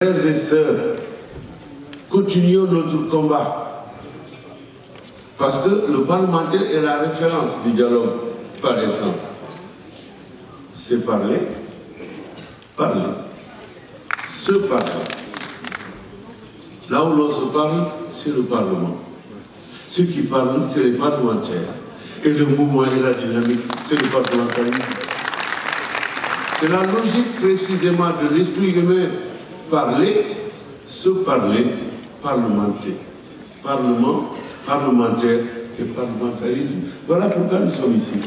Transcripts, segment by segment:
Frères et sœurs, continuons notre combat. Parce que le parlementaire est la référence du dialogue par exemple. C'est parler, se parler. Là où l'on se parle, c'est le Parlement. Ceux qui parlent, c'est les parlementaires. Et le mouvement et la dynamique, c'est le parlementarisme. C'est la logique précisément de l'esprit humain. Parler, se parler, parlementer. Parlement, parlementaire et parlementarisme. Voilà pourquoi nous sommes ici.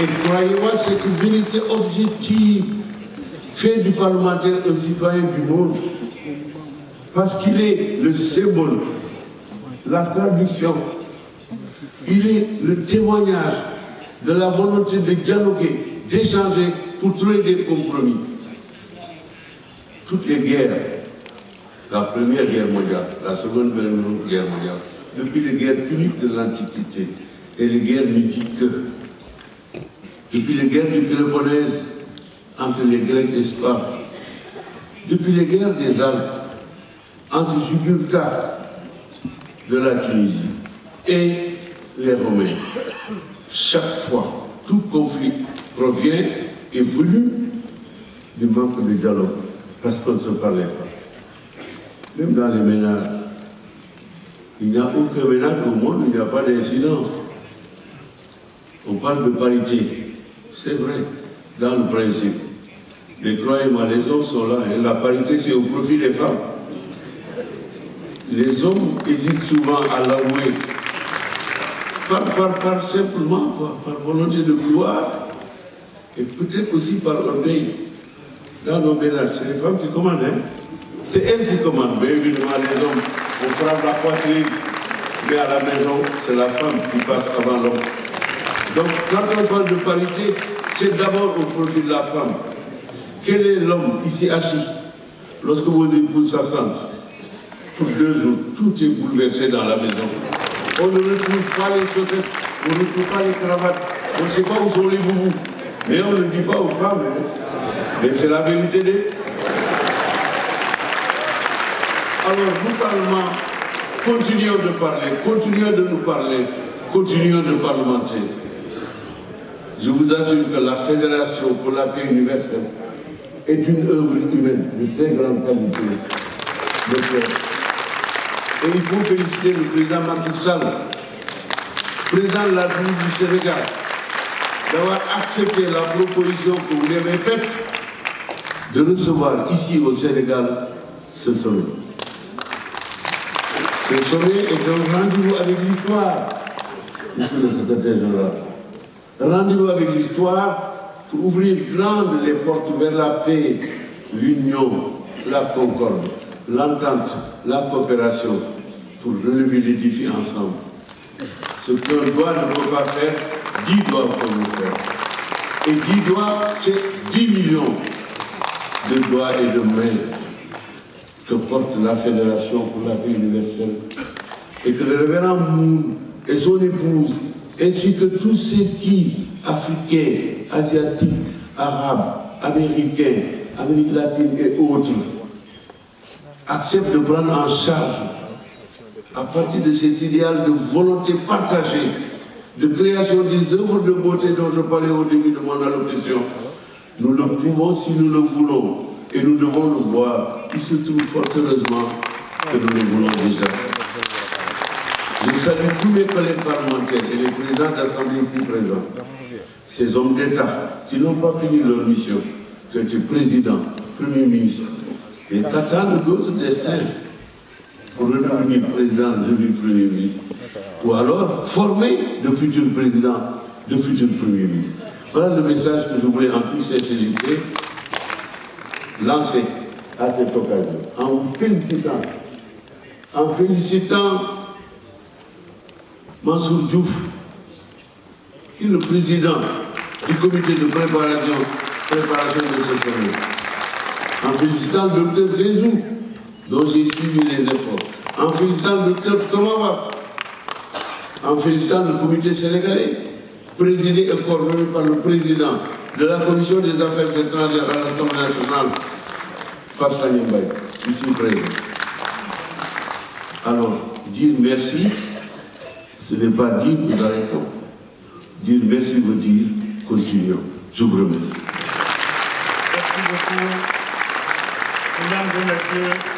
Et croyez-moi, cette vérité objective fait du parlementaire un citoyen du monde. Parce qu'il est le symbole, la traduction, il est le témoignage de la volonté de dialoguer, d'échanger pour trouver des compromis. Toutes les guerres, la première guerre mondiale, la seconde guerre mondiale, depuis les guerres puniques de l'Antiquité et les guerres mythiques, depuis les guerres du Péloponnèse entre les Grecs et Spartes, depuis les guerres des Alpes entre Jugurtha de la Tunisie et les Romains. Chaque fois, tout conflit provient et venu du manque de dialogue. Parce qu'on ne se parlait pas. Même dans les ménages, il n'y a aucun ménage au monde où il n'y a pas d'incident. On parle de parité. C'est vrai, dans le principe. Mais croyez-moi, les hommes sont là. Et la parité, c'est au profit des femmes. Les hommes hésitent souvent à l'avouer. Par simplement, par volonté de gloire. Et peut-être aussi par orgueil. Dans nos ménages, c'est les femmes qui commandent, hein? C'est elles qui commandent. Mais évidemment, les hommes, on frappe la poitrine. Mais à la maison, c'est la femme qui passe avant l'homme. Donc, quand on parle de parité, c'est d'abord au profit de la femme. Quel est l'homme ici assis lorsque vos épouses s'assentent? Pour 2 jours, tout est bouleversé dans la maison. On ne retrouve pas les chaussettes, on ne retrouve pas les cravates, on ne sait pas où sont les boubous. Mais on ne le dit pas aux femmes, hein? Mais c'est la vérité des... Alors, nous, Parlement, continuons de parler, continuons de nous parler, continuons de parlementer. Je vous assure que la Fédération pour la paix universelle est une œuvre humaine de très grande qualité. Et il faut féliciter le président Macky Sall, président de la République du Sénégal, d'avoir accepté la proposition que vous lui avez faite de recevoir ici au Sénégal ce sommet. Ce sommet est un rendez-vous avec l'histoire, monsieur le secrétaire général. Rendez-vous avec l'histoire pour ouvrir grandes les portes vers la paix, l'union, la concorde, l'entente, la coopération, pour relever les défis ensemble. Ce qu'un doigt ne peut pas faire, 10 doigts peuvent le faire. Et 10 doigts, c'est 10 millions de doigts et de mains que porte la Fédération pour la paix universelle. Et que le révérend Moon et son épouse, ainsi que tous ces qui, africains, asiatiques, arabes, américains, Amérique latine et autres, acceptent de prendre en charge, à partir de cet idéal de volonté partagée, de création des œuvres de beauté dont je parlais au début de mon allocution. Nous le pouvons si nous le voulons, et nous devons le voir. Il se trouve fort heureusement que nous le voulons déjà. Je salue tous mes collègues parlementaires et les présidents d'Assemblée ici présents, ces hommes d'État qui n'ont pas fini leur mission, qui ont été présidents, premiers ministres, et qui attendent d'autres destins pour redevenir président, devenir premier ministre, ou alors former de futurs présidents, de futurs premiers ministres. Voilà le message que je voulais en toute sincérité lancer à cette occasion, en vous félicitant, Mansour Diouf, qui est le président du comité de préparation de ce sommet, en félicitant le docteur Zezou, dont j'ai suivi les efforts, en félicitant le docteur Tomawa, en félicitant le comité sénégalais, présidé et coordonné par le président de la Commission des Affaires étrangères à l'Assemblée nationale, Pape Sagna Mbaye, ici présent. Alors, dire merci, ce n'est pas dire nous arrêtons. Dire merci veut dire continuons. Je vous remercie. Merci beaucoup. Mesdames et messieurs,